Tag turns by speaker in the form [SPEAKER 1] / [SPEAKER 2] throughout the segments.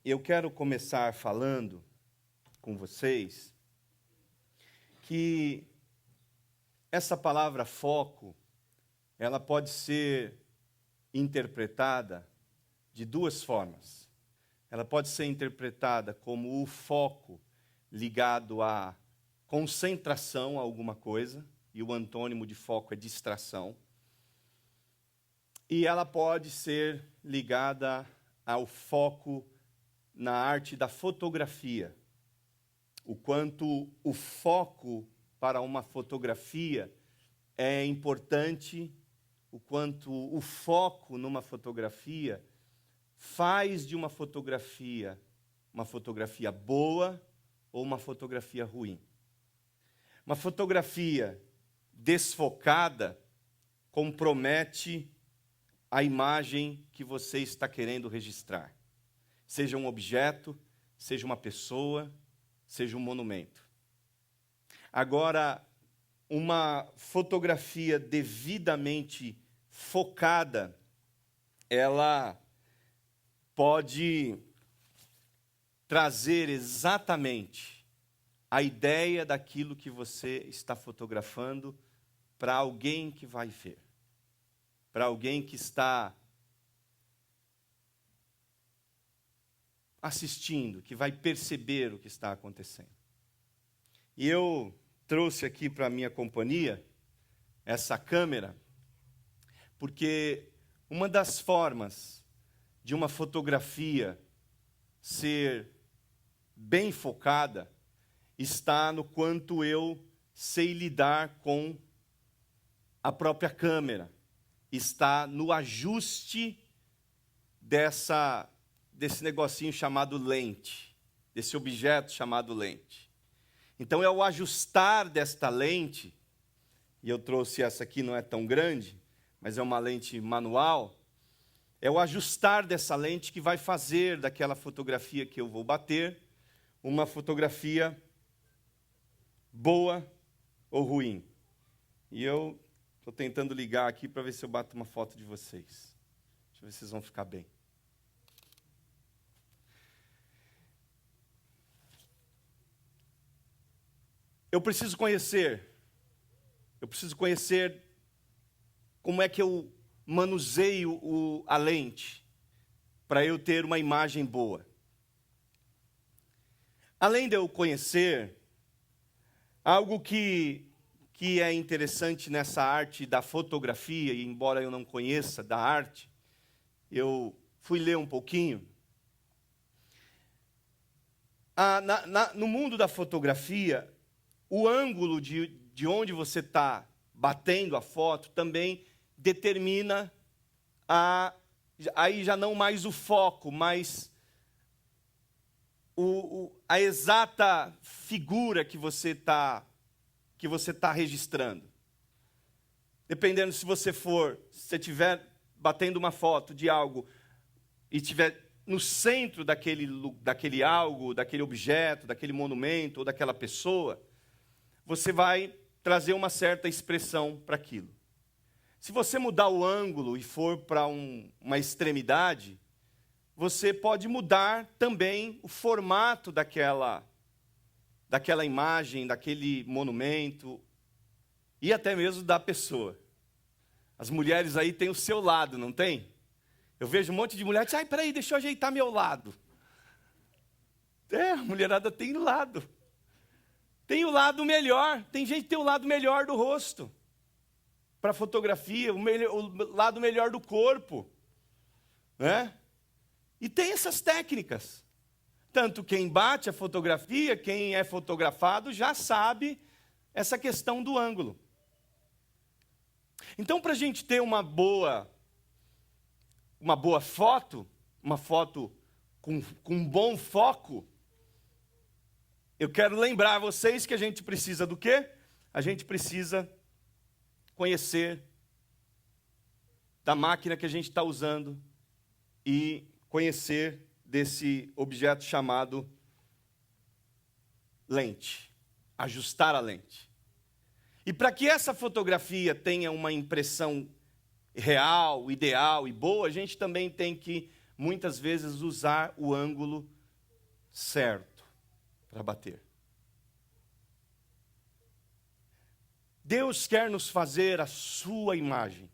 [SPEAKER 1] eu quero começar falando com vocês que essa palavra foco, ela pode ser interpretada de duas formas. Ela pode ser interpretada como o foco ligado à concentração a alguma coisa, e o antônimo de foco é distração. E ela pode ser ligada ao foco na arte da fotografia. O quanto o foco para uma fotografia é importante, o quanto o foco numa fotografia faz de uma fotografia boa ou uma fotografia ruim. Uma fotografia desfocada compromete a imagem que você está querendo registrar. Seja um objeto, seja uma pessoa, seja um monumento. Agora, uma fotografia devidamente focada, ela pode trazer exatamente a ideia daquilo que você está fotografando para alguém que vai ver, para alguém que está assistindo, que vai perceber o que está acontecendo. E eu trouxe aqui para a minha companhia essa câmera, porque uma das formas de uma fotografia ser bem focada está no quanto eu sei lidar com a própria câmera, está no ajuste desse negocinho chamado lente, desse objeto chamado lente. Então, é o ajustar desta lente, e eu trouxe essa aqui, não é tão grande, mas é uma lente manual, é o ajustar dessa lente que vai fazer daquela fotografia que eu vou bater uma fotografia boa ou ruim. E eu estou tentando ligar aqui para ver se eu bato uma foto de vocês. Deixa eu ver se vocês vão ficar bem. Eu preciso conhecer como é que eu manuseio a lente para eu ter uma imagem boa. Além de eu conhecer, algo que é interessante nessa arte da fotografia, e embora eu não conheça da arte, eu fui ler um pouquinho. No mundo da fotografia, o ângulo de onde você está batendo a foto também determina aí já não mais o foco, mas a exata figura que você está registrando. Dependendo se você estiver batendo uma foto de algo e estiver no centro daquele algo, daquele objeto, daquele monumento ou daquela pessoa, você vai trazer uma certa expressão para aquilo. Se você mudar o ângulo e for para uma extremidade, você pode mudar também o formato daquela imagem, daquele monumento e até mesmo da pessoa. As mulheres aí têm o seu lado, não tem? Eu vejo um monte de mulher que diz, peraí, deixa eu ajeitar meu lado. A mulherada tem lado. Tem o lado melhor, tem gente que tem o lado melhor do rosto. Para fotografia, o lado melhor do corpo. Né? E tem essas técnicas. Tanto quem bate a fotografia, quem é fotografado, já sabe essa questão do ângulo. Então, para a gente ter uma boa foto, uma foto com um bom foco, eu quero lembrar vocês que a gente precisa do quê? A gente precisa conhecer da máquina que a gente está usando e conhecer desse objeto chamado lente, ajustar a lente. E para que essa fotografia tenha uma impressão real, ideal e boa, a gente também tem que, muitas vezes, usar o ângulo certo para bater. Deus quer nos fazer a sua imagem.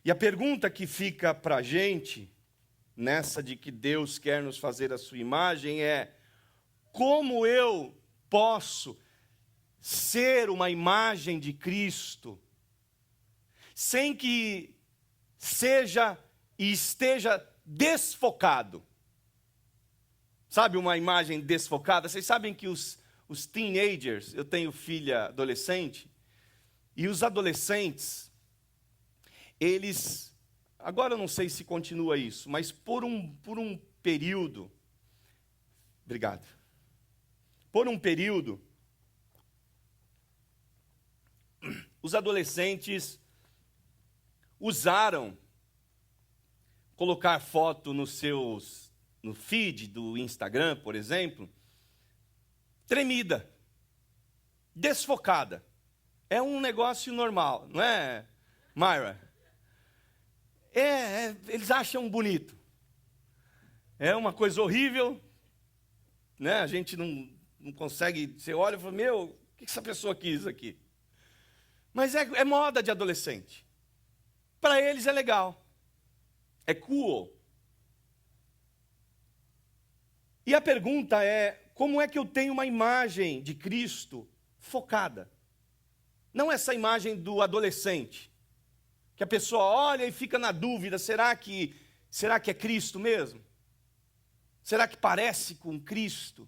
[SPEAKER 1] E a pergunta que fica para a gente, nessa de que Deus quer nos fazer a sua imagem, é: como eu posso ser uma imagem de Cristo, sem que seja e esteja desfocado? Sabe uma imagem desfocada? Vocês sabem que os teenagers, eu tenho filha adolescente, e os adolescentes, eles, agora eu não sei se continua isso, mas por um período, obrigado, por um período, os adolescentes usaram colocar foto no feed do Instagram, por exemplo, tremida, desfocada. É um negócio normal, não é, Myra? Eles acham bonito. É uma coisa horrível, né? A gente não consegue, você olha e fala, meu, o que essa pessoa quis aqui? Mas é moda de adolescente. Para eles é legal. É cool. E a pergunta é, como é que eu tenho uma imagem de Cristo focada? Não essa imagem do adolescente, que a pessoa olha e fica na dúvida, será que é Cristo mesmo? Será que parece com Cristo?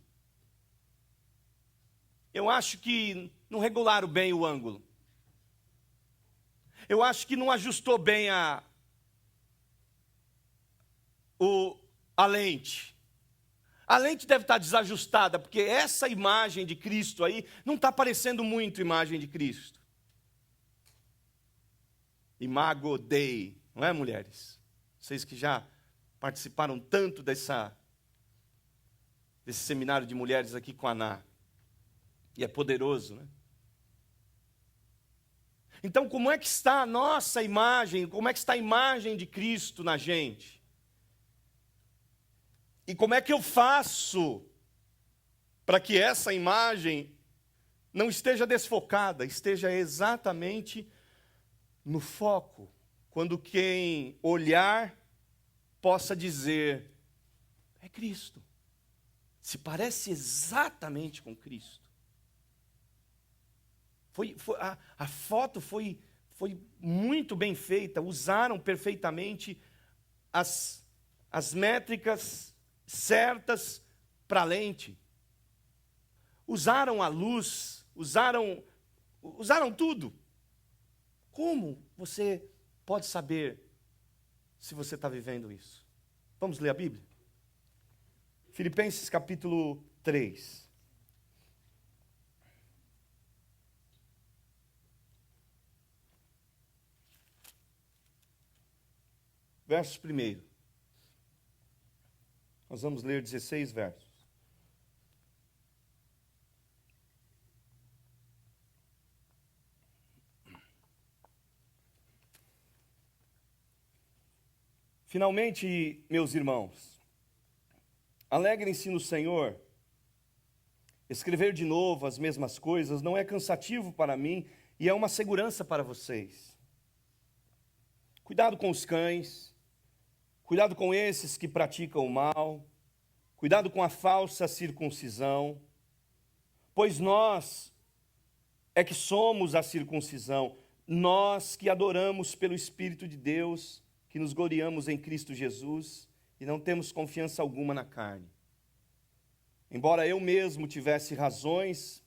[SPEAKER 1] Eu acho que não regularam bem o ângulo. Eu acho que não ajustou bem a lente. A lente deve estar desajustada, porque essa imagem de Cristo aí não está parecendo muito imagem de Cristo. Imago Dei, não é, mulheres? Vocês que já participaram tanto desse seminário de mulheres aqui com a Ana. E é poderoso, né? Então, como é que está a nossa imagem? Como é que está a imagem de Cristo na gente? E como é que eu faço para que essa imagem não esteja desfocada, esteja exatamente no foco, quando quem olhar possa dizer, é Cristo, se parece exatamente com Cristo. A foto foi muito bem feita, usaram perfeitamente as métricas certas para a lente, usaram a luz, usaram tudo. Como você pode saber se você está vivendo isso? Vamos ler a Bíblia? Filipenses capítulo 3. Verso 1. Nós vamos ler 16 versos. Finalmente, meus irmãos, alegrem-se no Senhor. Escrever de novo as mesmas coisas não é cansativo para mim e é uma segurança para vocês. Cuidado com os cães, cuidado com esses que praticam o mal, cuidado com a falsa circuncisão, pois nós é que somos a circuncisão, nós que adoramos pelo Espírito de Deus, que nos gloriamos em Cristo Jesus e não temos confiança alguma na carne. Embora eu mesmo tivesse razões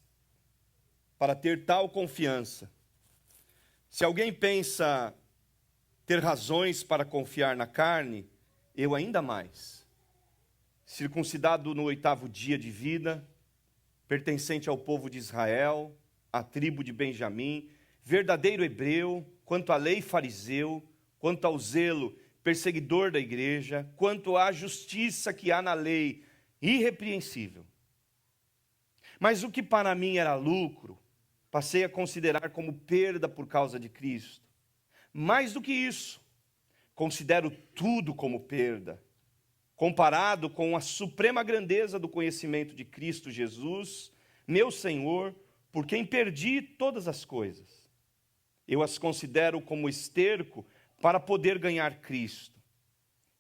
[SPEAKER 1] para ter tal confiança, se alguém pensa ter razões para confiar na carne, eu ainda mais. Circuncidado no 8º dia de vida, pertencente ao povo de Israel, à tribo de Benjamim, verdadeiro hebreu, quanto à lei fariseu, quanto ao zelo perseguidor da igreja, quanto à justiça que há na lei, irrepreensível. Mas o que para mim era lucro, passei a considerar como perda por causa de Cristo. Mais do que isso, considero tudo como perda, comparado com a suprema grandeza do conhecimento de Cristo Jesus, meu Senhor, por quem perdi todas as coisas. Eu as considero como esterco para poder ganhar Cristo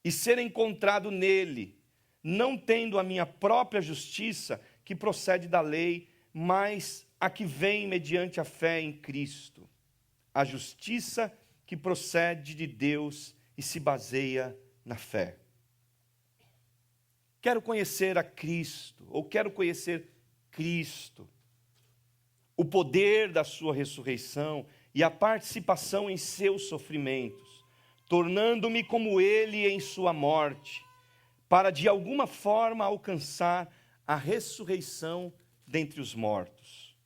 [SPEAKER 1] e ser encontrado nele, não tendo a minha própria justiça que procede da lei, mas a que vem mediante a fé em Cristo, a justiça que procede de Deus e se baseia na fé. Quero conhecer a Cristo, ou quero conhecer Cristo, o poder da sua ressurreição e a participação em seus sofrimentos, tornando-me como ele em sua morte, para de alguma forma alcançar a ressurreição dentre os mortos.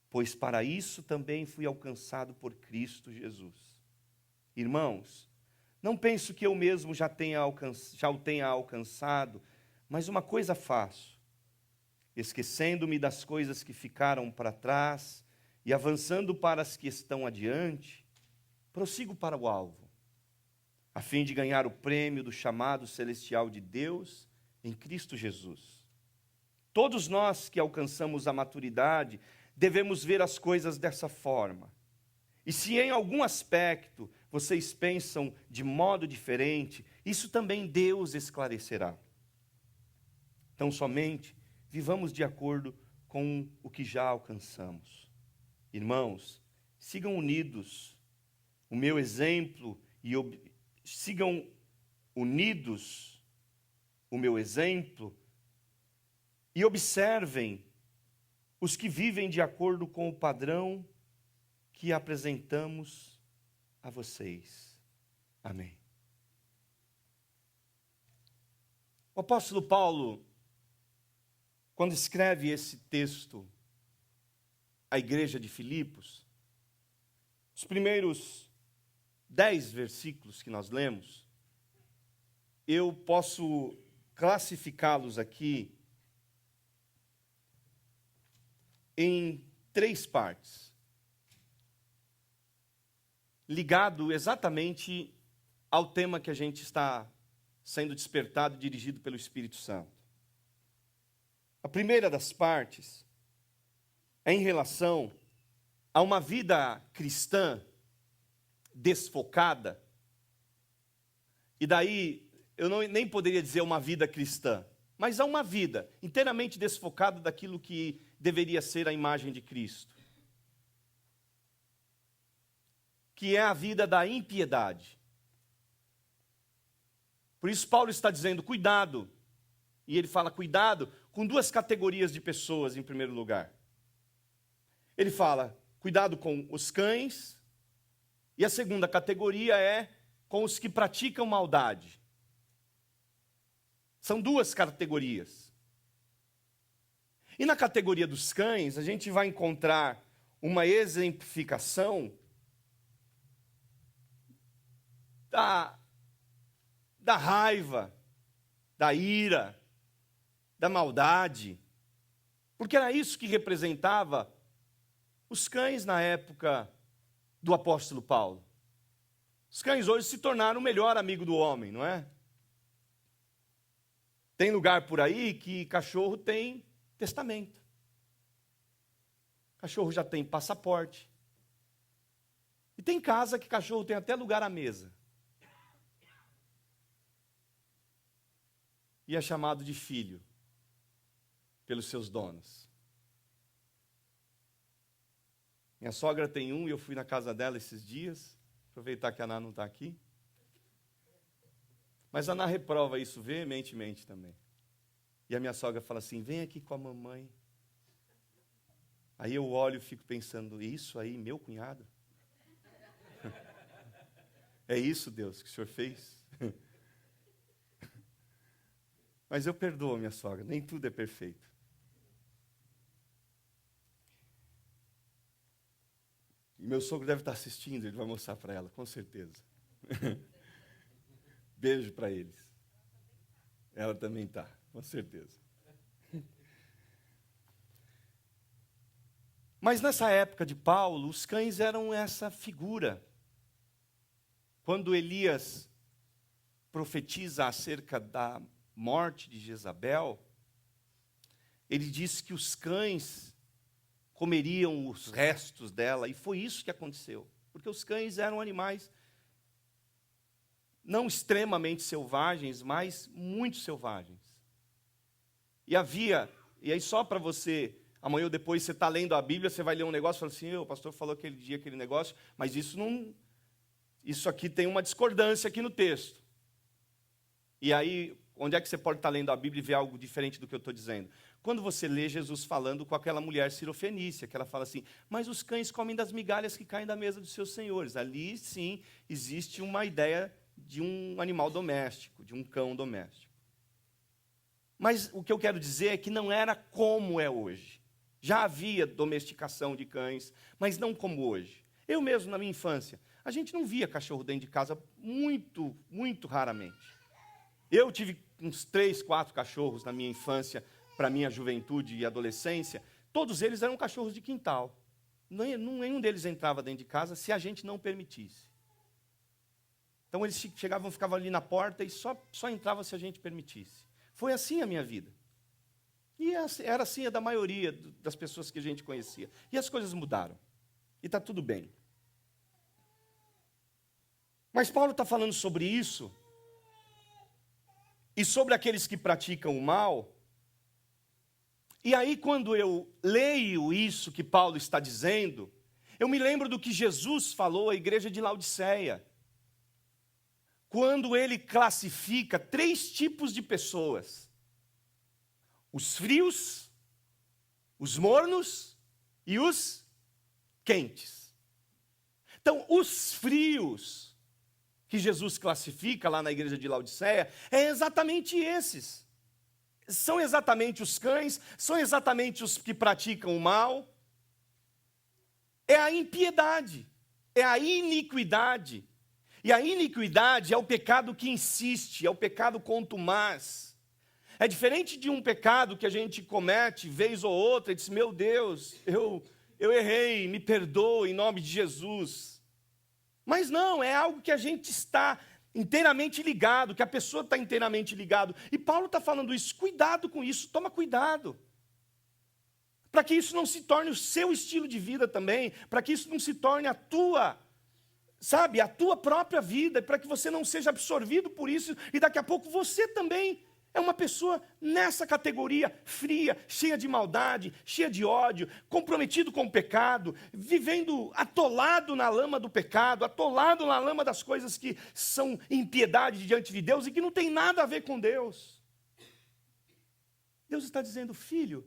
[SPEAKER 1] Pois para isso também fui alcançado por Cristo Jesus. Irmãos, não penso que eu mesmo já o tenha alcançado, mas uma coisa faço, esquecendo-me das coisas que ficaram para trás e avançando para as que estão adiante, prossigo para o alvo, a fim de ganhar o prêmio do chamado celestial de Deus em Cristo Jesus. Todos nós que alcançamos a maturidade devemos ver as coisas dessa forma. E se em algum aspecto vocês pensam de modo diferente, isso também Deus esclarecerá. Então, somente vivamos de acordo com o que já alcançamos. Irmãos, sigam unidos o meu exemplo sigam unidos o meu exemplo e observem os que vivem de acordo com o padrão que apresentamos a vocês. Amém. O apóstolo Paulo, quando escreve esse texto à igreja de Filipos, os primeiros 10 versículos que nós lemos, eu posso classificá-los aqui em 3 partes, ligado exatamente ao tema que a gente está sendo despertado e dirigido pelo Espírito Santo. A primeira das partes é em relação a uma vida cristã desfocada, e daí eu nem poderia dizer uma vida cristã, mas a uma vida inteiramente desfocada daquilo que deveria ser a imagem de Cristo, que é a vida da impiedade. Por isso Paulo está dizendo, cuidado, e ele fala cuidado com 2 categorias de pessoas em primeiro lugar. Ele fala, cuidado com os cães, e a segunda categoria é com os que praticam maldade. São 2 categorias. E na categoria dos cães, a gente vai encontrar uma exemplificação da raiva, da ira, da maldade, porque era isso que representava os cães na época do apóstolo Paulo. Os cães hoje se tornaram o melhor amigo do homem, não é? Tem lugar por aí que cachorro tem testamento. Cachorro já tem passaporte. E tem casa que cachorro tem até lugar à mesa. E é chamado de filho pelos seus donos. Minha sogra tem um e eu fui na casa dela esses dias, aproveitar que a Ana não está aqui. Mas a Ana reprova isso veementemente também. E a minha sogra fala assim, vem aqui com a mamãe. Aí eu olho e fico pensando, isso aí, meu cunhado? É isso, Deus, que o Senhor fez? Mas eu perdoo a minha sogra, nem tudo é perfeito. E meu sogro deve estar assistindo, ele vai mostrar para ela, com certeza. Beijo para eles. Ela também está, com certeza. Mas nessa época de Paulo, os cães eram essa figura. Quando Elias profetiza acerca da morte de Jezabel, ele diz que os cães comeriam os restos dela, e foi isso que aconteceu. Porque os cães eram animais não extremamente selvagens, mas muito selvagens. E aí só para você, amanhã ou depois você está lendo a Bíblia, você vai ler um negócio e fala assim, o pastor falou aquele dia, aquele negócio, mas isso aqui tem uma discordância aqui no texto. E aí, onde é que você pode estar lendo a Bíblia e ver algo diferente do que eu estou dizendo? Quando você lê Jesus falando com aquela mulher cirofenícia, que ela fala assim, mas os cães comem das migalhas que caem da mesa dos seus senhores. Ali, sim, existe uma ideia de um animal doméstico, de um cão doméstico. Mas o que eu quero dizer é que não era como é hoje. Já havia domesticação de cães, mas não como hoje. Eu mesmo, na minha infância, a gente não via cachorro dentro de casa muito, muito raramente. Eu tive uns 3, 4 cachorros na minha infância, para minha juventude e adolescência. Todos eles eram cachorros de quintal. Nenhum deles entrava dentro de casa se a gente não permitisse. Então eles chegavam, ficavam ali na porta e só entravam se a gente permitisse. Foi assim a minha vida. E era assim a da maioria das pessoas que a gente conhecia. E as coisas mudaram. E está tudo bem. Mas Paulo está falando sobre isso. E sobre aqueles que praticam o mal. E aí, quando eu leio isso que Paulo está dizendo, eu me lembro do que Jesus falou à igreja de Laodiceia. Quando ele classifica 3 tipos de pessoas: os frios, os mornos e os quentes. Então, os frios que Jesus classifica lá na igreja de Laodiceia é exatamente esses. São exatamente os cães, são exatamente os que praticam o mal. É a impiedade, é a iniquidade. E a iniquidade é o pecado que insiste, é o pecado contumaz. É diferente de um pecado que a gente comete vez ou outra e diz, meu Deus, eu errei, me perdoa em nome de Jesus. Mas não, é algo que a gente está inteiramente ligado, que a pessoa está inteiramente ligado. E Paulo está falando isso, cuidado com isso, toma cuidado. Para que isso não se torne o seu estilo de vida também, para que isso não se torne a tua própria vida, para que você não seja absorvido por isso, e daqui a pouco você também é uma pessoa nessa categoria fria, cheia de maldade, cheia de ódio, comprometido com o pecado, vivendo atolado na lama do pecado, atolado na lama das coisas que são impiedade diante de Deus e que não tem nada a ver com Deus. Deus está dizendo, filho,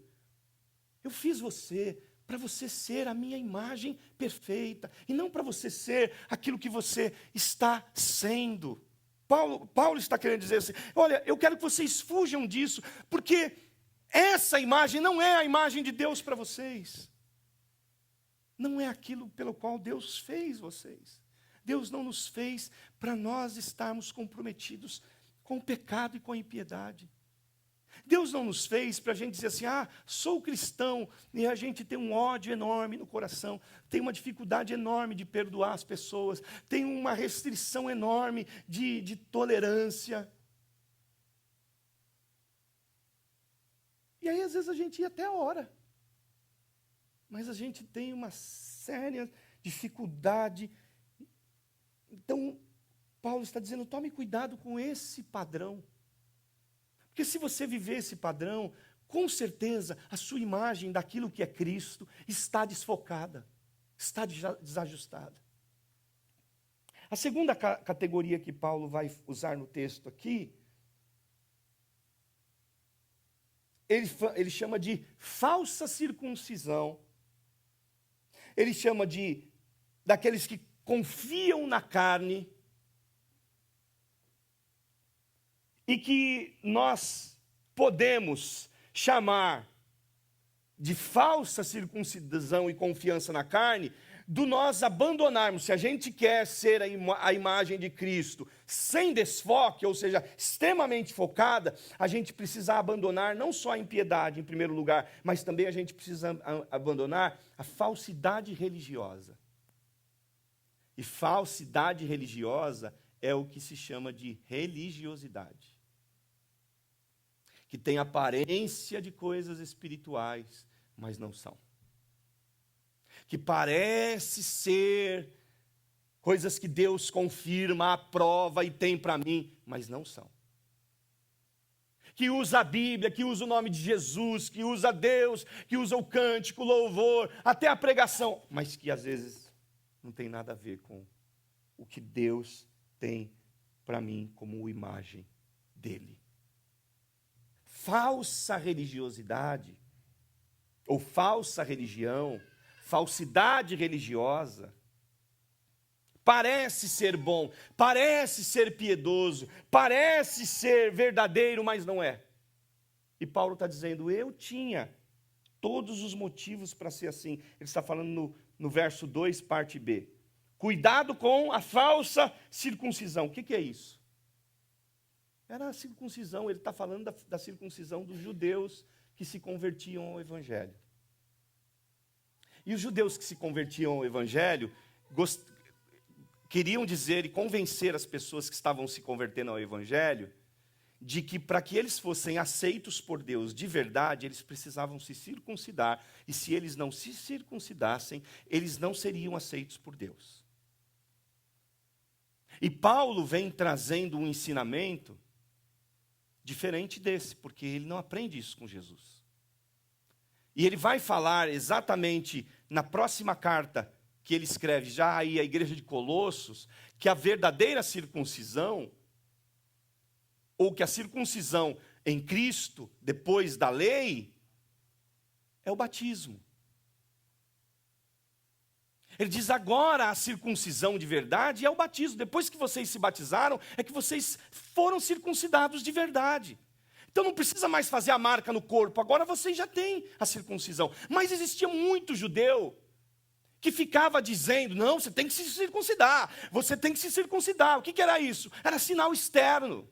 [SPEAKER 1] eu fiz você para você ser a minha imagem perfeita, e não para você ser aquilo que você está sendo. Paulo está querendo dizer assim, olha, eu quero que vocês fujam disso, porque essa imagem não é a imagem de Deus para vocês. Não é aquilo pelo qual Deus fez vocês. Deus não nos fez para nós estarmos comprometidos com o pecado e com a impiedade. Deus não nos fez para a gente dizer assim, sou cristão, e a gente tem um ódio enorme no coração, tem uma dificuldade enorme de perdoar as pessoas, tem uma restrição enorme de tolerância. E aí, às vezes, a gente até ora, mas a gente tem uma séria dificuldade. Então, Paulo está dizendo, tome cuidado com esse padrão. Porque se você viver esse padrão, com certeza a sua imagem daquilo que é Cristo está desfocada, está desajustada. A segunda categoria que Paulo vai usar no texto aqui, ele chama de falsa circuncisão. Ele chama daqueles que confiam na carne, e que nós podemos chamar de falsa circuncisão e confiança na carne, do nós abandonarmos, se a gente quer ser a imagem de Cristo, sem desfoque, ou seja, extremamente focada, a gente precisa abandonar não só a impiedade em primeiro lugar, mas também a gente precisa abandonar a falsidade religiosa. E falsidade religiosa é o que se chama de religiosidade, que tem aparência de coisas espirituais, mas não são. Que parece ser coisas que Deus confirma, aprova e tem para mim, mas não são. Que usa a Bíblia, que usa o nome de Jesus, que usa Deus, que usa o cântico, o louvor, até a pregação, mas que às vezes não tem nada a ver com o que Deus tem para mim como imagem dele. Falsa religiosidade, ou falsa religião, falsidade religiosa, parece ser bom, parece ser piedoso, parece ser verdadeiro, mas não é. E Paulo está dizendo, eu tinha todos os motivos para ser assim. Ele está falando no verso 2, parte B. Cuidado com a falsa circuncisão. O que é isso? Era a circuncisão, ele está falando da circuncisão dos judeus que se convertiam ao Evangelho. E os judeus que se convertiam ao Evangelho queriam dizer e convencer as pessoas que estavam se convertendo ao Evangelho de que para que eles fossem aceitos por Deus de verdade, eles precisavam se circuncidar, e se eles não se circuncidassem, eles não seriam aceitos por Deus. E Paulo vem trazendo um ensinamento diferente desse, porque ele não aprende isso com Jesus. E ele vai falar exatamente na próxima carta que ele escreve já aí à igreja de Colossos, que a verdadeira circuncisão, ou que a circuncisão em Cristo, depois da lei, é o batismo. Ele diz, agora a circuncisão de verdade é o batismo. Depois que vocês se batizaram, é que vocês foram circuncidados de verdade. Então não precisa mais fazer a marca no corpo, agora vocês já têm a circuncisão. Mas existia muito judeu que ficava dizendo, não, você tem que se circuncidar, você tem que se circuncidar. O que era isso? Era sinal externo.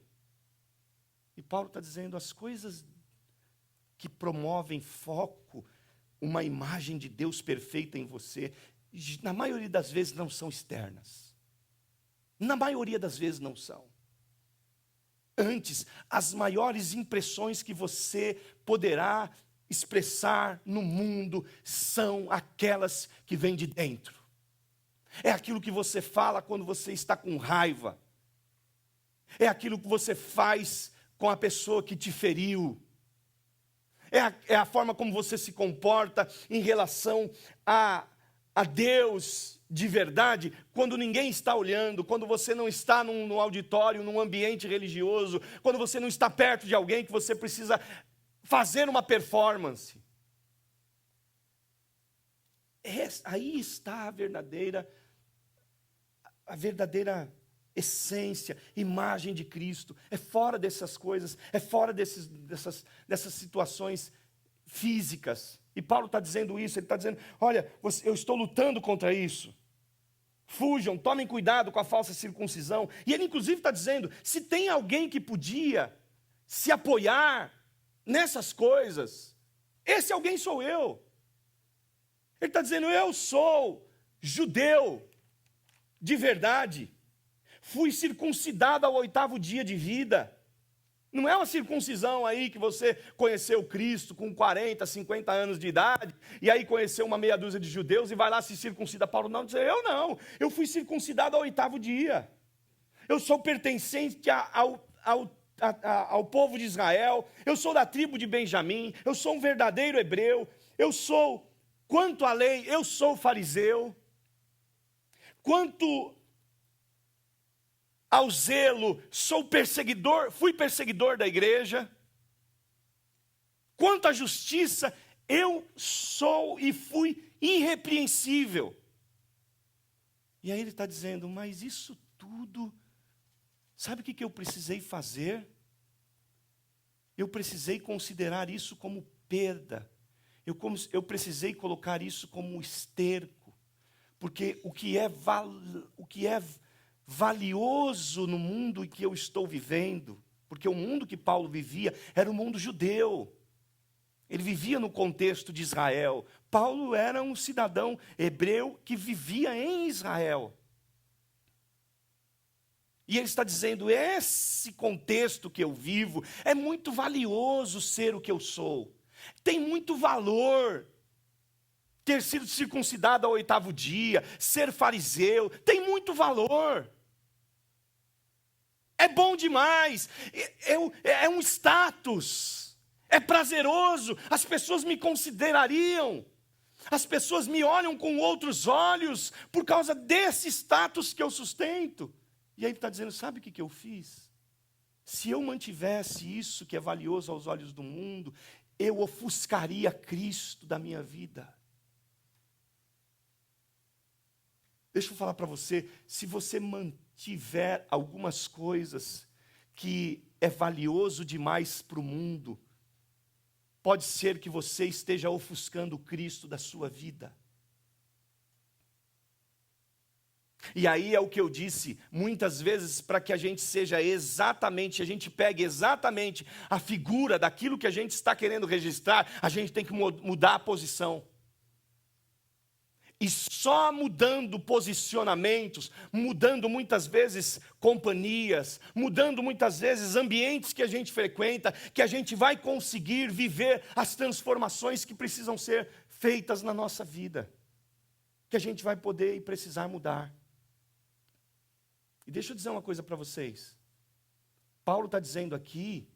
[SPEAKER 1] E Paulo está dizendo, as coisas que promovem foco, uma imagem de Deus perfeita em você, na maioria das vezes não são externas. Na maioria das vezes não são. Antes, as maiores impressões que você poderá expressar no mundo são aquelas que vêm de dentro. É aquilo que você fala quando você está com raiva. É aquilo que você faz com a pessoa que te feriu. É a forma como você se comporta em relação a Deus de verdade, quando ninguém está olhando, quando você não está num auditório, num ambiente religioso, quando você não está perto de alguém que você precisa fazer uma performance. Aí está a verdadeira essência, imagem de Cristo. É fora dessas coisas, é fora dessas situações físicas. E Paulo está dizendo isso, ele está dizendo, olha, eu estou lutando contra isso. Fujam, tomem cuidado com a falsa circuncisão. E ele inclusive está dizendo, se tem alguém que podia se apoiar nessas coisas, esse alguém sou eu. Ele está dizendo, eu sou judeu de verdade. Fui circuncidado ao 8º dia de vida. Não é uma circuncisão aí que você conheceu Cristo com 40, 50 anos de idade, e aí conheceu uma meia dúzia de judeus e vai lá se circuncida. Paulo não, diz, eu não, eu fui circuncidado ao 8º dia. Eu sou pertencente ao povo de Israel, eu sou da tribo de Benjamim, eu sou um verdadeiro hebreu, eu sou, quanto à lei, eu sou fariseu. Quanto ao zelo, fui perseguidor da igreja. Quanto à justiça, eu sou e fui irrepreensível. E aí ele está dizendo, mas isso tudo, sabe o que eu precisei fazer? Eu precisei considerar isso como perda. Eu precisei colocar isso como esterco. Porque o que é valioso no mundo em que eu estou vivendo, porque o mundo que Paulo vivia era o mundo judeu. Ele vivia no contexto de Israel. Paulo era um cidadão hebreu que vivia em Israel. E ele está dizendo, esse contexto que eu vivo, é muito valioso ser o que eu sou. Tem muito valor ter sido circuncidado ao 8º dia, ser fariseu, tem muito valor. É bom demais, é um status, é prazeroso, as pessoas me considerariam, as pessoas me olham com outros olhos, por causa desse status que eu sustento. E aí ele está dizendo, sabe o que eu fiz? Se eu mantivesse isso que é valioso aos olhos do mundo, eu ofuscaria Cristo da minha vida. Deixa eu falar para você, se você mantiver algumas coisas que é valioso demais para o mundo, pode ser que você esteja ofuscando Cristo da sua vida. E aí é o que eu disse, muitas vezes para que a gente seja exatamente, a gente pegue exatamente a figura daquilo que a gente está querendo registrar, a gente tem que mudar a posição. E só mudando posicionamentos, mudando muitas vezes companhias, mudando muitas vezes ambientes que a gente frequenta, que a gente vai conseguir viver as transformações que precisam ser feitas na nossa vida. Que a gente vai poder e precisar mudar. E deixa eu dizer uma coisa para vocês. Paulo está dizendo aqui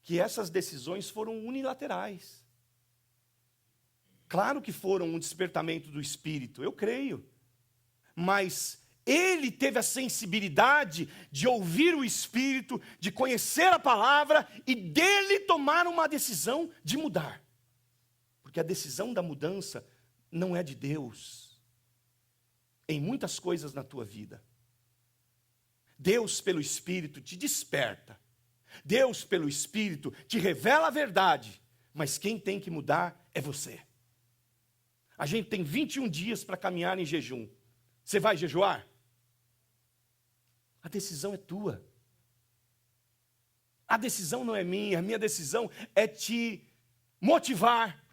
[SPEAKER 1] que essas decisões foram unilaterais. Claro que foram um despertamento do Espírito, eu creio. Mas ele teve a sensibilidade de ouvir o Espírito, de conhecer a palavra e dele tomar uma decisão de mudar. Porque a decisão da mudança não é de Deus. Em muitas coisas na tua vida. Deus, pelo Espírito, te desperta. Deus, pelo Espírito, te revela a verdade. Mas quem tem que mudar é você. A gente tem 21 dias para caminhar em jejum. Você vai jejuar? A decisão é tua. A decisão não é minha. A minha decisão é te motivar.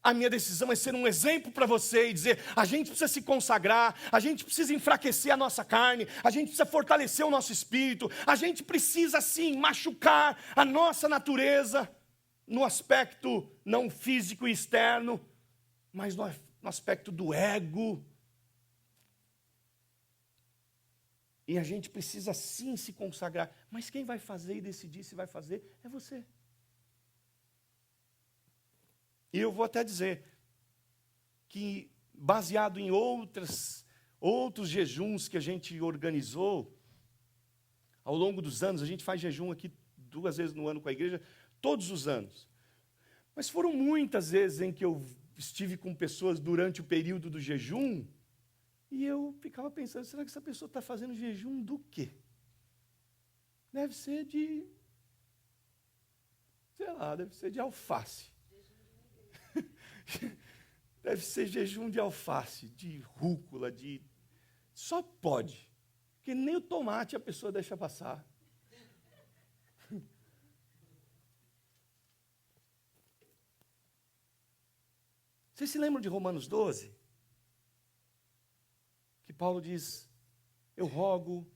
[SPEAKER 1] A minha decisão é ser um exemplo para você e dizer, a gente precisa se consagrar, a gente precisa enfraquecer a nossa carne, a gente precisa fortalecer o nosso espírito, a gente precisa sim machucar a nossa natureza no aspecto não físico e externo, mas no aspecto do ego. E a gente precisa sim se consagrar, mas quem vai fazer e decidir se vai fazer é você. E eu vou até dizer que, baseado em outros jejuns que a gente organizou, ao longo dos anos, a gente faz jejum aqui 2 vezes no ano com a igreja, todos os anos. Mas foram muitas vezes em que eu estive com pessoas durante o período do jejum, e eu ficava pensando, será que essa pessoa está fazendo jejum do quê? Deve ser de, deve ser de alface. Deve ser jejum de alface, de rúcula, de... Só pode. Porque nem o tomate a pessoa deixa passar. Vocês se lembram de Romanos 12? Que Paulo diz, eu rogo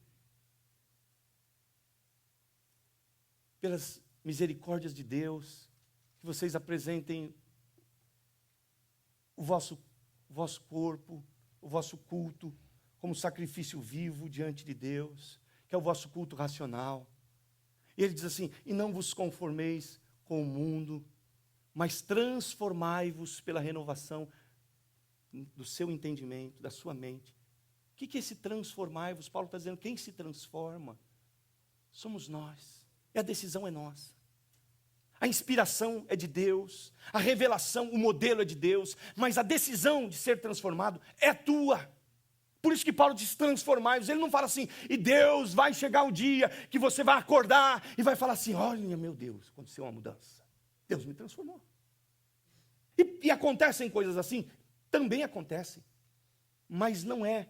[SPEAKER 1] pelas misericórdias de Deus, que vocês apresentem o vosso corpo, o vosso culto, como sacrifício vivo diante de Deus, que é o vosso culto racional. E ele diz assim, e não vos conformeis com o mundo, mas transformai-vos pela renovação do seu entendimento, da sua mente. O que é esse transformai-vos? Paulo está dizendo, quem se transforma? Somos nós, e a decisão é nossa. A inspiração é de Deus, a revelação, o modelo é de Deus, mas a decisão de ser transformado é tua. Por isso que Paulo diz transformai-vos. Ele não fala assim, e Deus vai chegar um dia que você vai acordar e vai falar assim, olha meu Deus, aconteceu uma mudança. Deus me transformou. E acontecem coisas assim? Também acontecem, mas não é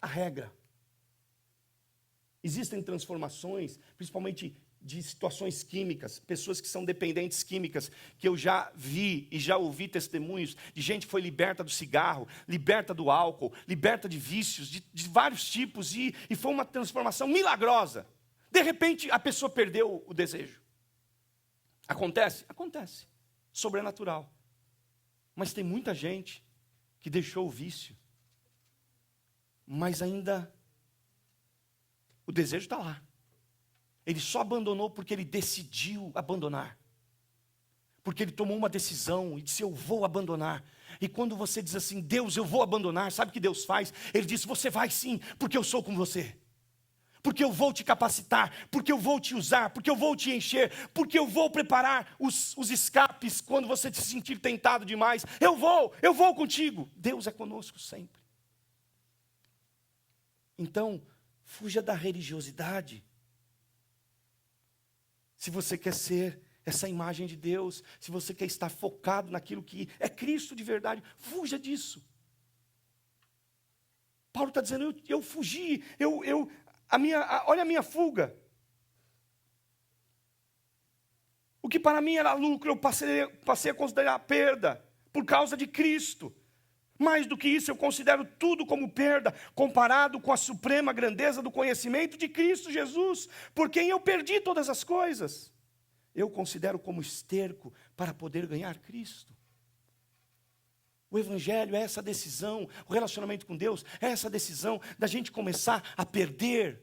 [SPEAKER 1] a regra. Existem transformações, principalmente de situações químicas, pessoas que são dependentes químicas, que eu já vi e já ouvi testemunhos de gente que foi liberta do cigarro, liberta do álcool, liberta de vícios, de vários tipos, e foi uma transformação milagrosa. De repente, a pessoa perdeu o desejo. Acontece? Acontece. Sobrenatural. Mas tem muita gente que deixou o vício, mas ainda o desejo está lá. Ele só abandonou porque ele decidiu abandonar. Porque ele tomou uma decisão e disse, eu vou abandonar. E quando você diz assim, Deus, eu vou abandonar, sabe o que Deus faz? Ele diz, você vai sim, porque eu sou com você. Porque eu vou te capacitar, porque eu vou te usar, porque eu vou te encher, porque eu vou preparar os escapes quando você se sentir tentado demais. Eu vou contigo. Deus é conosco sempre. Então, fuja da religiosidade. Se você quer ser essa imagem de Deus, se você quer estar focado naquilo que é Cristo de verdade, fuja disso. Paulo está dizendo, eu fugi, olha a minha fuga. O que para mim era lucro, eu passei a considerar perda, por causa de Cristo. Mais do que isso, eu considero tudo como perda, comparado com a suprema grandeza do conhecimento de Cristo Jesus, por quem eu perdi todas as coisas. Eu considero como esterco para poder ganhar Cristo. O Evangelho é essa decisão, o relacionamento com Deus é essa decisão da gente começar a perder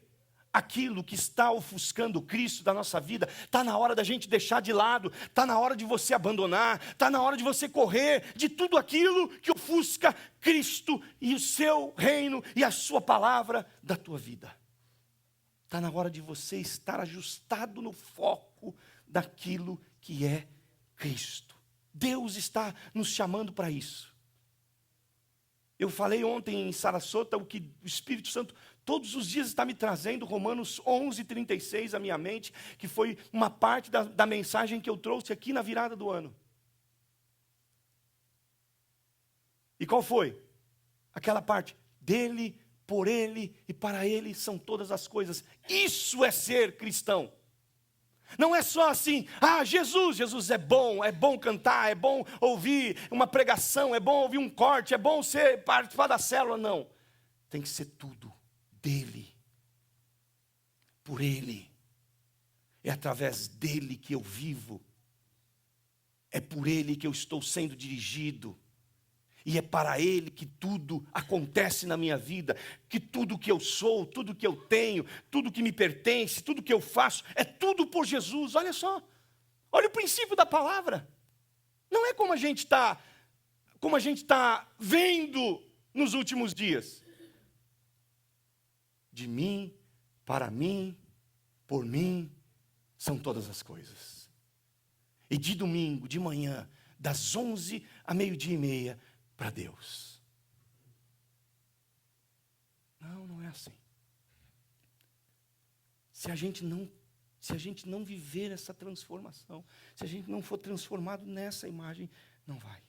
[SPEAKER 1] aquilo que está ofuscando o Cristo da nossa vida. Está na hora da gente deixar de lado, está na hora de você abandonar, está na hora de você correr de tudo aquilo que ofusca Cristo e o seu reino e a sua palavra da tua vida. Está na hora de você estar ajustado no foco daquilo que é Cristo. Deus está nos chamando para isso. Eu falei ontem em Sarasota o que o Espírito Santo todos os dias está me trazendo, Romanos 11:36 à minha mente, que foi uma parte da mensagem que eu trouxe aqui na virada do ano. E qual foi? Aquela parte, dele, por ele e para ele são todas as coisas. Isso é ser cristão. Não é só assim, Jesus é bom cantar, é bom ouvir uma pregação, é bom ouvir um corte, é bom participar da célula, não. Tem que ser tudo dele, por ele. É através dele que eu vivo, é por ele que eu estou sendo dirigido. E é para ele que tudo acontece na minha vida, que tudo que eu sou, tudo que eu tenho, tudo que me pertence, tudo que eu faço, é tudo por Jesus. Olha só, olha o princípio da palavra. Não é como a gente está vendo nos últimos dias. De mim, para mim, por mim, são todas as coisas. E de domingo, de manhã, das 11 a 12:30, para Deus. Não é assim. Se a gente não viver essa transformação, se a gente não for transformado nessa imagem, não vai.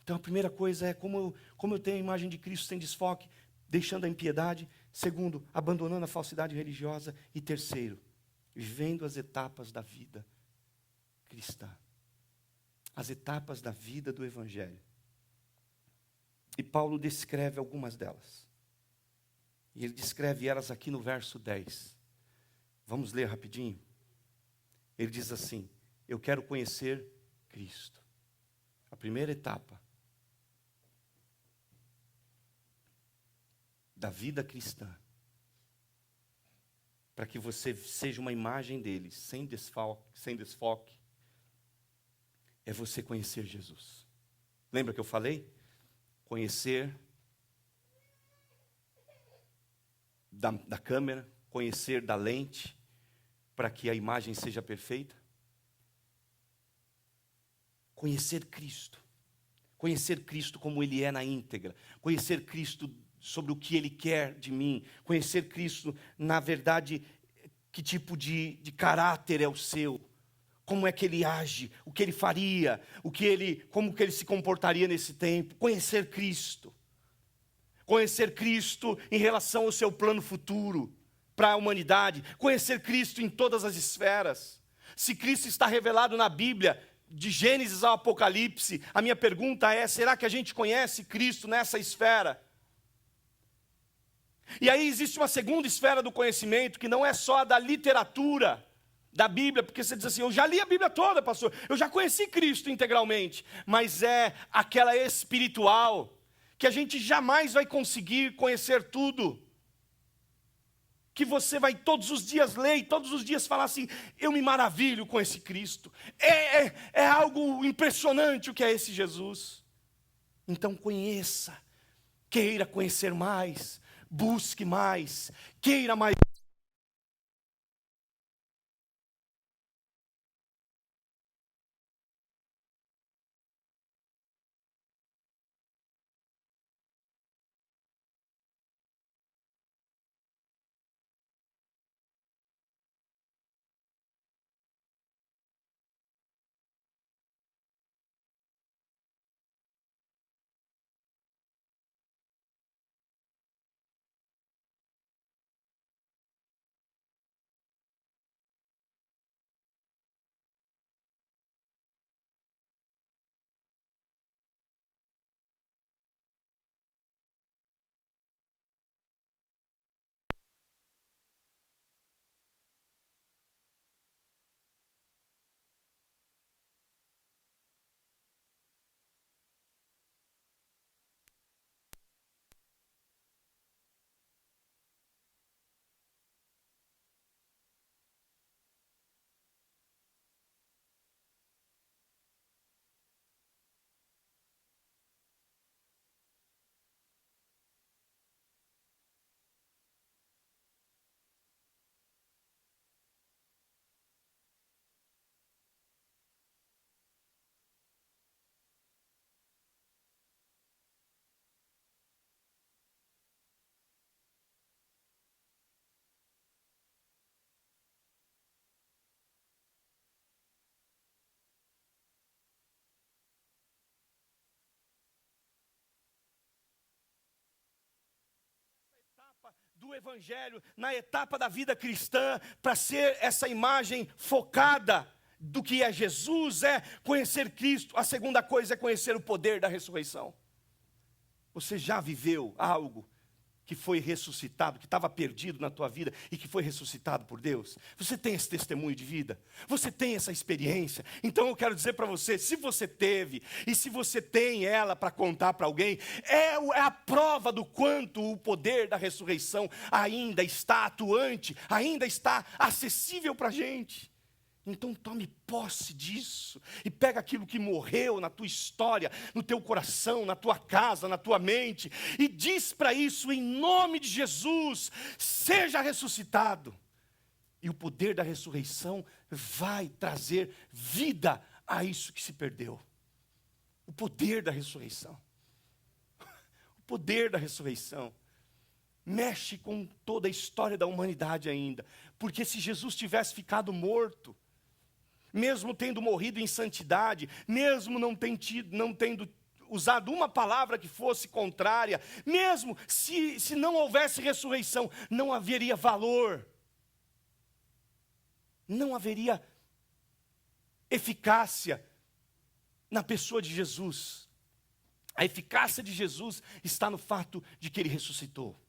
[SPEAKER 1] Então a primeira coisa é como eu tenho a imagem de Cristo sem desfoque, deixando a impiedade. Segundo, abandonando a falsidade religiosa. E terceiro, vivendo as etapas da vida cristã. As etapas da vida do Evangelho. E Paulo descreve algumas delas. E ele descreve elas aqui no verso 10. Vamos ler rapidinho? Ele diz assim, eu quero conhecer Cristo. A primeira etapa da vida cristã, para que você seja uma imagem dele, sem desfoque, é você conhecer Jesus. Lembra que eu falei? Conhecer da câmera, conhecer da lente, para que a imagem seja perfeita. Conhecer Cristo como Ele é na íntegra, conhecer Cristo sobre o que Ele quer de mim, conhecer Cristo, na verdade, que tipo de caráter é o seu, como é que Ele age, o que Ele faria, como que Ele se comportaria nesse tempo. Conhecer Cristo em relação ao seu plano futuro, para a humanidade, conhecer Cristo em todas as esferas. Se Cristo está revelado na Bíblia, de Gênesis ao Apocalipse, a minha pergunta é: será que a gente conhece Cristo nessa esfera? E aí existe uma segunda esfera do conhecimento, que não é só a da literatura da Bíblia, porque você diz assim: eu já li a Bíblia toda, pastor, eu já conheci Cristo integralmente, mas é aquela espiritual, que a gente jamais vai conseguir conhecer tudo, que você vai todos os dias ler e todos os dias falar assim: eu me maravilho com esse Cristo, é algo impressionante o que é esse Jesus. Então conheça, queira conhecer mais, busque mais, queira mais. Do Evangelho, na etapa da vida cristã, para ser essa imagem focada do que é Jesus, é conhecer Cristo. A segunda coisa é conhecer o poder da ressurreição. Você já viveu algo que foi ressuscitado, que estava perdido na tua vida e que foi ressuscitado por Deus? Você tem esse testemunho de vida? Você tem essa experiência? Então eu quero dizer para você, se você teve e se você tem ela para contar para alguém, é a prova do quanto o poder da ressurreição ainda está atuante, ainda está acessível para a gente. Então tome posse disso e pega aquilo que morreu na tua história, no teu coração, na tua casa, na tua mente, e diz para isso: em nome de Jesus, seja ressuscitado. E o poder da ressurreição vai trazer vida a isso que se perdeu. O poder da ressurreição. O poder da ressurreição mexe com toda a história da humanidade ainda, porque se Jesus tivesse ficado morto, mesmo tendo morrido em santidade, mesmo não tendo usado uma palavra que fosse contrária, mesmo se não houvesse ressurreição, não haveria valor, não haveria eficácia na pessoa de Jesus. A eficácia de Jesus está no fato de que Ele ressuscitou.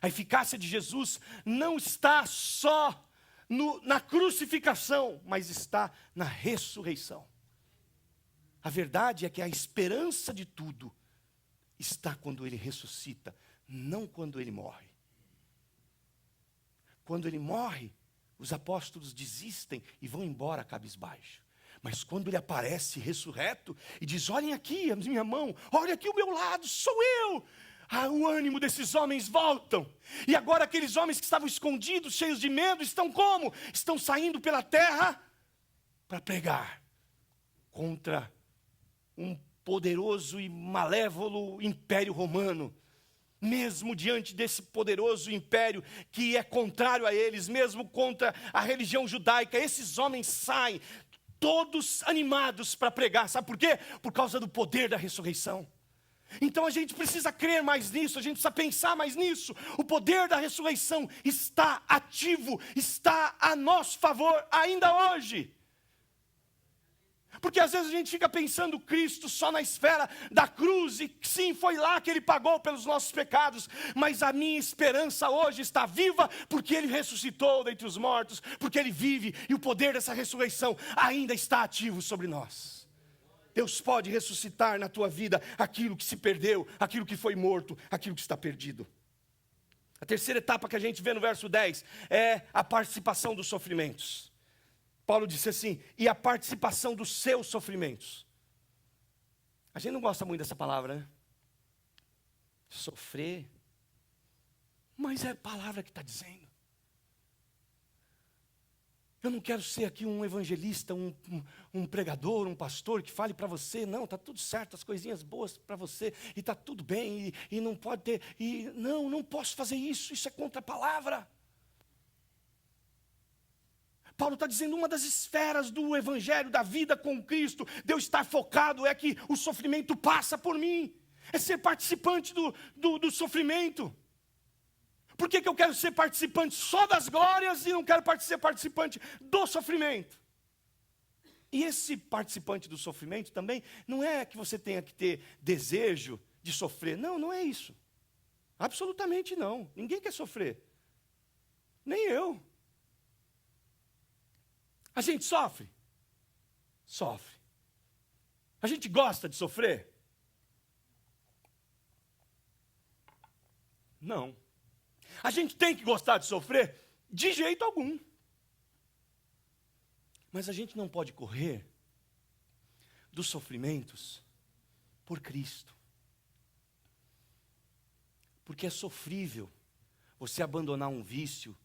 [SPEAKER 1] A eficácia de Jesus não está só na crucificação, mas está na ressurreição. A verdade é que a esperança de tudo está quando Ele ressuscita, não quando Ele morre. Quando Ele morre, os apóstolos desistem e vão embora cabisbaixo. Mas quando Ele aparece ressurreto e diz: olhem aqui a minha mão, olha aqui o meu lado, sou eu. O ânimo desses homens voltam. E agora aqueles homens que estavam escondidos, cheios de medo, estão como? Estão saindo pela terra para pregar contra um poderoso e malévolo império romano. Mesmo diante desse poderoso império que é contrário a eles, mesmo contra a religião judaica, esses homens saem todos animados para pregar. Sabe por quê? Por causa do poder da ressurreição. Então a gente precisa crer mais nisso, a gente precisa pensar mais nisso. O poder da ressurreição está ativo, está a nosso favor ainda hoje. Porque às vezes a gente fica pensando Cristo só na esfera da cruz, e sim, foi lá que Ele pagou pelos nossos pecados, mas a minha esperança hoje está viva, porque Ele ressuscitou dentre os mortos, porque Ele vive, e o poder dessa ressurreição ainda está ativo sobre nós. Deus pode ressuscitar na tua vida aquilo que se perdeu, aquilo que foi morto, aquilo que está perdido. A terceira etapa que a gente vê no verso 10 é a participação dos sofrimentos. Paulo disse assim, e a participação dos seus sofrimentos. A gente não gosta muito dessa palavra, né? Sofrer. Mas é a palavra que está dizendo. Eu não quero ser aqui um evangelista, um pregador, um pastor que fale para você, não, está tudo certo, as coisinhas boas para você, e está tudo bem, e não pode ter, não posso fazer isso é contra a palavra. Paulo está dizendo, uma das esferas do evangelho, da vida com Cristo, de eu estar focado, é que o sofrimento passa por mim. É ser participante do sofrimento. Por que eu quero ser participante só das glórias e não quero ser participante do sofrimento? E esse participante do sofrimento também, não é que você tenha que ter desejo de sofrer. Não, não é isso. Absolutamente não. Ninguém quer sofrer. Nem eu. A gente sofre? Sofre. A gente gosta de sofrer? Não. A gente tem que gostar de sofrer? De jeito algum. Mas a gente não pode correr dos sofrimentos por Cristo. Porque é sofrível você abandonar um vício,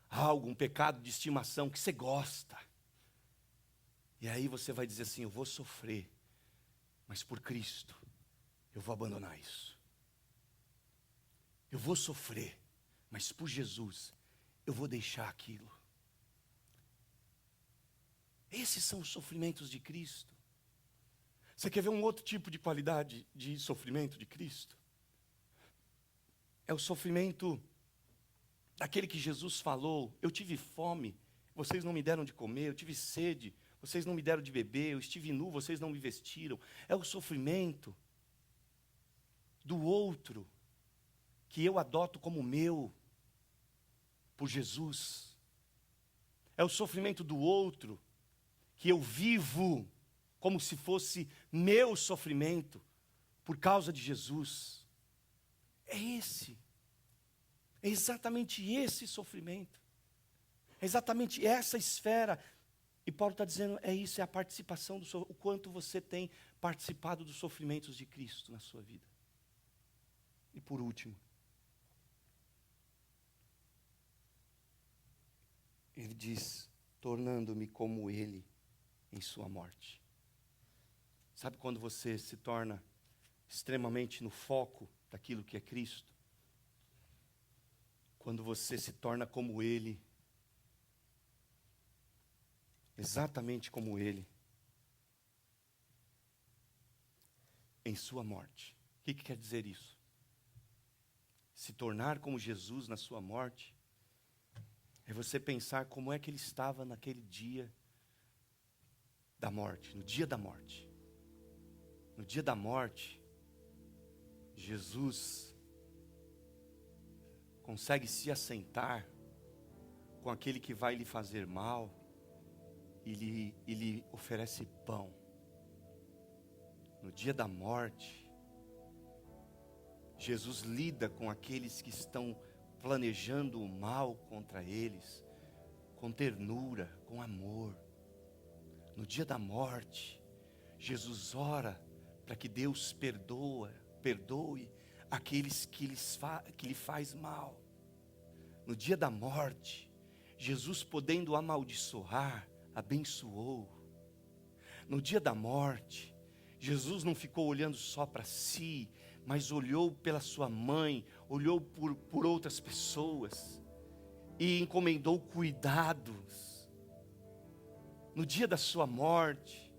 [SPEAKER 1] algo, um pecado de estimação que você gosta. E aí você vai dizer assim, eu vou sofrer, mas por Cristo eu vou abandonar isso. Eu vou sofrer, mas por Jesus eu vou deixar aquilo. Esses são os sofrimentos de Cristo. Você quer ver um outro tipo de qualidade de sofrimento de Cristo? É o sofrimento daquele que Jesus falou, eu tive fome, vocês não me deram de comer, eu tive sede, vocês não me deram de beber, eu estive nu, vocês não me vestiram. É o sofrimento do outro, que eu adoto como meu, por Jesus. É o sofrimento do outro, que eu vivo como se fosse meu sofrimento, por causa de Jesus. É exatamente esse sofrimento. É exatamente essa esfera. E Paulo está dizendo, é isso, é a participação, o quanto você tem participado dos sofrimentos de Cristo na sua vida. E por último, ele diz, tornando-me como Ele em sua morte. Sabe quando você se torna extremamente no foco daquilo que é Cristo? Quando você se torna como Ele, exatamente como Ele, em sua morte. O que quer dizer isso? Se tornar como Jesus na sua morte, é você pensar como é que Ele estava naquele dia da morte, no dia da morte. No dia da morte, Jesus consegue se assentar com aquele que vai lhe fazer mal e lhe oferece pão. No dia da morte, Jesus lida com aqueles que estão planejando o mal contra eles, com ternura, com amor. No dia da morte, Jesus ora para que Deus perdoe aqueles que lhe faz mal. No dia da morte, Jesus, podendo amaldiçoar, abençoou. No dia da morte, Jesus não ficou olhando só para si, mas olhou pela sua mãe, olhou por outras pessoas e encomendou cuidados. No dia da sua morte,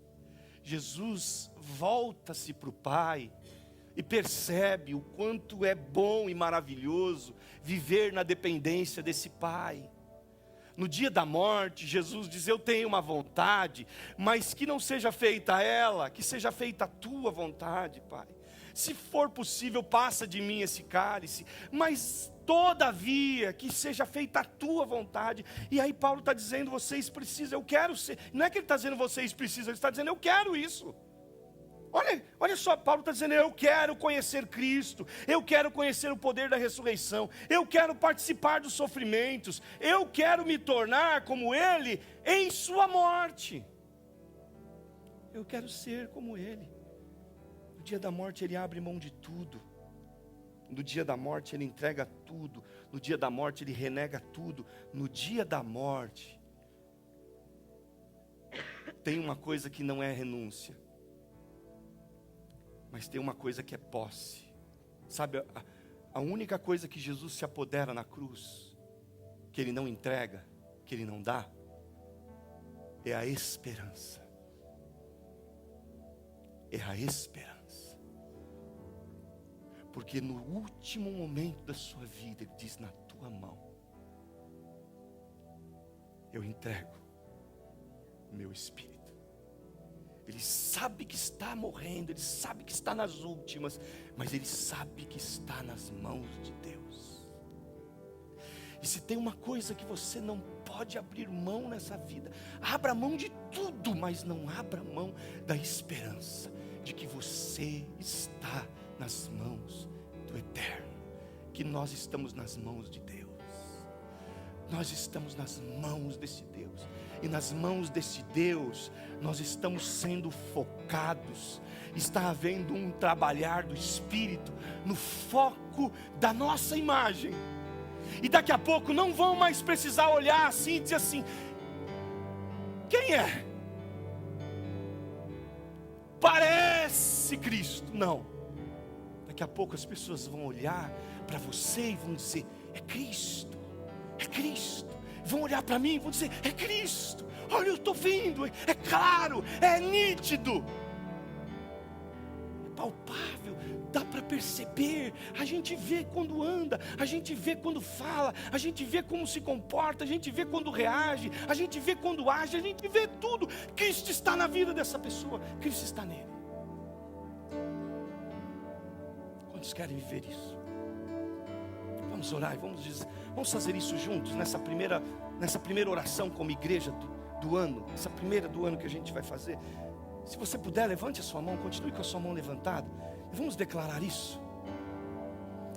[SPEAKER 1] Jesus volta-se para o Pai, e percebe o quanto é bom e maravilhoso viver na dependência desse Pai. No dia da morte, Jesus diz: eu tenho uma vontade, mas que não seja feita ela, que seja feita a tua vontade, Pai. Se for possível, passa de mim esse cálice, mas todavia que seja feita a tua vontade. E aí Paulo está dizendo: vocês precisam, eu quero ser. Não é que ele está dizendo vocês precisam, ele está dizendo eu quero isso. Olha só, Paulo está dizendo: eu quero conhecer Cristo, eu quero conhecer o poder da ressurreição, eu quero participar dos sofrimentos, eu quero me tornar como Ele em sua morte. Eu quero ser como Ele. No dia da morte Ele abre mão de tudo. No dia da morte Ele entrega tudo. No dia da morte Ele renega tudo. No dia da morte tem uma coisa que não é renúncia, mas tem uma coisa que é posse. Sabe, a única coisa que Jesus se apodera na cruz, que Ele não entrega, que Ele não dá, é a esperança. É a esperança. Porque no último momento da sua vida, Ele diz: na tua mão eu entrego o meu espírito. Ele sabe que está morrendo, ele sabe que está nas últimas, mas ele sabe que está nas mãos de Deus. E se tem uma coisa que você não pode abrir mão nessa vida, abra mão de tudo, mas não abra mão da esperança de que você está nas mãos do Eterno, que nós estamos nas mãos de Deus. Nós estamos nas mãos desse Deus. E nas mãos desse Deus, nós estamos sendo focados. Está havendo um trabalhar do Espírito no foco da nossa imagem. E daqui a pouco não vão mais precisar olhar assim e dizer assim: quem é? Parece Cristo. Não. Daqui a pouco as pessoas vão olhar para você e vão dizer: é Cristo. É Cristo. Vão olhar para mim e vão dizer: é Cristo. Olha, eu estou vendo, é claro, é nítido, é palpável, dá para perceber. A gente vê quando anda, a gente vê quando fala, a gente vê como se comporta, a gente vê quando reage, a gente vê quando age, a gente vê tudo. Cristo está na vida dessa pessoa, Cristo está nele. Quantos querem viver isso? Vamos orar e vamos fazer isso juntos nessa primeira oração como igreja do ano, essa primeira do ano que a gente vai fazer. Se você puder, levante a sua mão, continue com a sua mão levantada, e vamos declarar isso.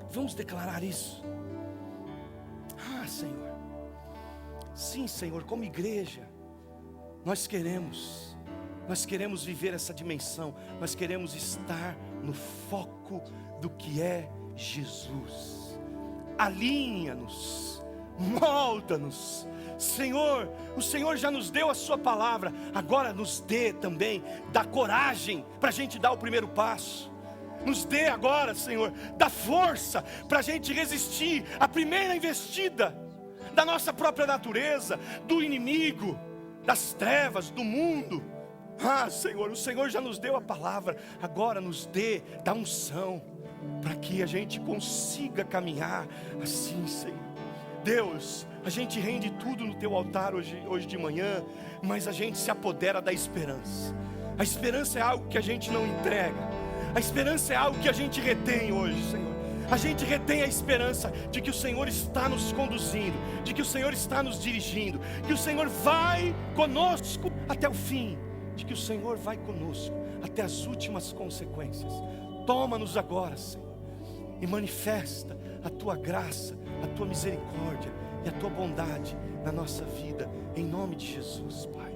[SPEAKER 1] Vamos declarar isso. Ah, Senhor, sim, Senhor, como igreja, nós queremos viver essa dimensão, nós queremos estar no foco do que é Jesus. Alinha-nos, molda-nos, Senhor. O Senhor já nos deu a sua palavra, agora nos dê também da coragem para a gente dar o primeiro passo. Nos dê agora, Senhor, da força para a gente resistir à primeira investida da nossa própria natureza, do inimigo, das trevas, do mundo. Ah, Senhor, o Senhor já nos deu a palavra, agora nos dê da unção para que a gente consiga caminhar assim, Senhor. Deus, a gente rende tudo no teu altar hoje de manhã, mas a gente se apodera da esperança. A esperança é algo que a gente não entrega, a esperança é algo que a gente retém hoje, Senhor. A gente retém a esperança de que o Senhor está nos conduzindo, de que o Senhor está nos dirigindo, que o Senhor vai conosco até o fim, de que o Senhor vai conosco até as últimas consequências. Toma-nos agora, Senhor, e manifesta a tua graça, a tua misericórdia e a tua bondade na nossa vida, em nome de Jesus, Pai.